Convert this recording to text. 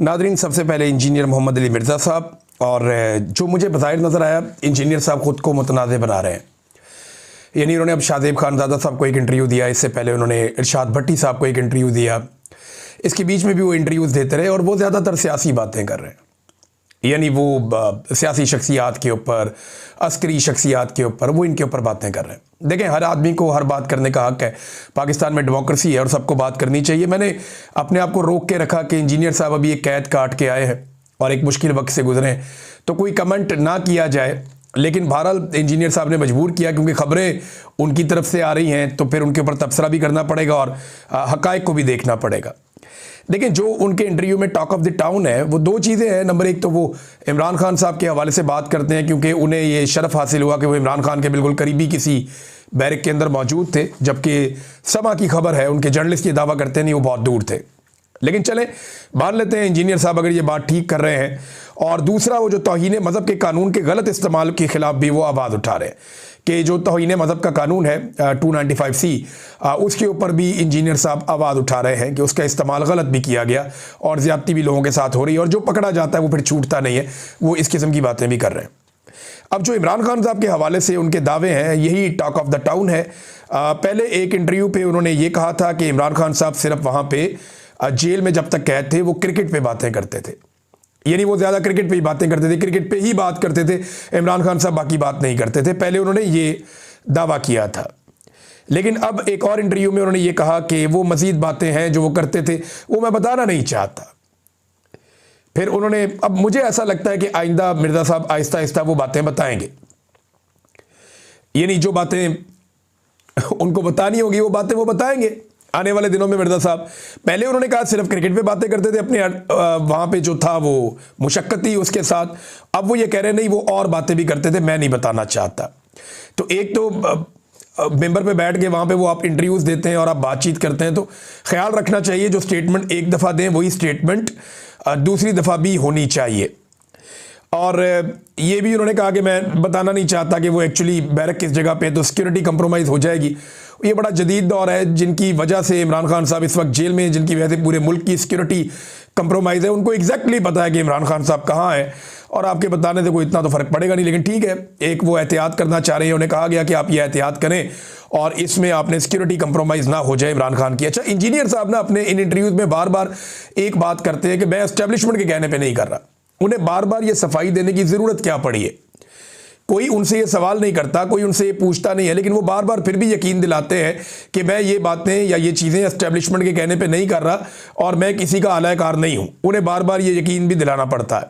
Nadreen, सबसे पहले engineer Mohammad Ali Mirza साहब, और जो मुझे बज़ाहिर नज़र आया, इंजीनियर साहब ख़ुद को मुतनाज़ बना रहे हैं। यानी उन्होंने अब शाहज़ेब खानज़ादा साहब को एक इंटरव्यू दिया, इससे पहले उन्होंने इरशाद भट्टी साहब को एक इंटरव्यू दिया, इसके बीच में भी वो इंटरव्यूज़ देते रहे और वो ज़्यादातर सियासी बातें कर रहे हैं। यानी वो सियासी शख्सियात के ऊपर, अस्करी शख्सियात के ऊपर, वो इनके ऊपर बातें कर रहे हैं। देखें, हर आदमी को हर बात करने का हक़ है, पाकिस्तान में डेमोक्रेसी है और सबको बात करनी चाहिए। मैंने अपने आप को रोक के रखा कि इंजीनियर साहब अभी एक कैद काट के आए हैं और एक मुश्किल वक्त से गुजरे हैं, तो कोई कमेंट ना किया जाए। लेकिन बहरहाल इंजीनियर साहब ने मजबूर किया, क्योंकि ख़बरें उनकी तरफ से आ रही हैं, तो फिर उनके ऊपर तबसरा भी करना पड़ेगा और हक़ाइक़ को भी देखना पड़ेगा। देखिए, जो उनके इंटरव्यू में टॉक ऑफ द टाउन है, वो दो चीज़ें हैं। नंबर एक तो वो इमरान खान साहब के हवाले से बात करते हैं, क्योंकि उन्हें ये शरफ़ हासिल हुआ कि वो इमरान खान के बिल्कुल करीबी किसी बैरक के अंदर मौजूद थे, जबकि समा की खबर है, उनके जर्नलिस्ट ये दावा करते नहीं, वो बहुत दूर थे। लेकिन चलें, मान लेते हैं इंजीनियर साहब अगर ये बात ठीक कर रहे हैं। और दूसरा, वो जो तौहीन मज़हब के कानून के गलत इस्तेमाल के ख़िलाफ़ भी वो आवाज़ उठा रहे हैं कि जो तौहीन मज़हब का कानून है 295C, उसके ऊपर भी इंजीनियर साहब आवाज़ उठा रहे हैं कि उसका इस्तेमाल गलत भी किया गया और ज़्यादती भी लोगों के साथ हो रही है, और जो पकड़ा जाता है वो फिर छूटता नहीं है। वो इस किस्म की बातें भी कर रहे हैं। अब जो इमरान खान साहब के हवाले से उनके दावे हैं, यही टॉक ऑफ द टाउन है। पहले एक इंटरव्यू पे उन्होंने ये कहा था कि इमरान खान साहब सिर्फ वहाँ पे जेल में जब तक कैद थे वो क्रिकेट पे बातें करते थे। यानी वो ज़्यादा क्रिकेट पे ही बातें करते थे, क्रिकेट पे ही बात करते थे। इमरान खान साहब बाकी बात नहीं करते थे। पहले उन्होंने ये दावा किया था, लेकिन अब एक और इंटरव्यू में उन्होंने ये कहा कि वो मज़ीद बातें हैं जो वो करते थे, वो मैं बताना नहीं चाहता। फिर उन्होंने, अब मुझे ऐसा लगता है कि आइंदा मिर्ज़ा साहब आहिस्ता आहिस्ता वो बातें बताएंगे। यानी जो बातें उनको बतानी होगी वो बातें वो बताएंगे आने वाले दिनों में। मिर्ज़ा साहब पहले उन्होंने कहा सिर्फ क्रिकेट पे बातें करते थे, अपने वहाँ पे जो था वो मुशक्क़त थी उसके साथ। अब वो ये कह रहे नहीं, वो और बातें भी करते थे, मैं नहीं बताना चाहता। तो एक तो मेंबर पे बैठ के वहाँ पे वो आप इंटरव्यूज़ देते हैं और आप बातचीत करते हैं, तो ख्याल रखना चाहिए जो स्टेटमेंट एक दफ़ा दें वही स्टेटमेंट दूसरी दफ़ा भी होनी चाहिए। और ये भी उन्होंने कहा कि मैं बताना नहीं चाहता कि वो एक्चुअली बैरक किस जगह पे, तो सिक्योरिटी कंप्रोमाइज़ हो जाएगी। ये बड़ा जदीद दौर है, जिनकी वजह से इमरान खान साहब इस वक्त जेल में, जिनकी वजह से पूरे मुल्क की सिक्योरिटी कंप्रोमाइज़ है। उनको एग्जैक्टली पता है कि इमरान खान साहब कहाँ है, और आपके बताने से कोई इतना तो फ़र्क पड़ेगा नहीं। लेकिन ठीक है, एक वो एहतियात करना चाह रहे हैं, उन्हें कहा गया कि आप ये एहतियात करें और इसमें आपने सिक्योरिटी कंप्रोमाइज़ ना हो जाए इमरान खान की। अच्छा, इंजीनियर साहब ना अपने इन इंटरव्यूज़ में बार बार एक बात करते हैं कि मैं एस्टेब्लिशमेंट के कहने पर नहीं कर रहा। उन्हें बार बार ये सफाई देने की ज़रूरत क्या पड़ी है? कोई उनसे ये सवाल नहीं करता, कोई उनसे ये पूछता नहीं है, लेकिन वो बार बार फिर भी यकीन दिलाते हैं कि मैं ये बातें या ये चीज़ें एस्टेब्लिशमेंट के कहने पे नहीं कर रहा और मैं किसी का आलाकार नहीं हूँ। उन्हें बार बार ये यकीन भी दिलाना पड़ता है।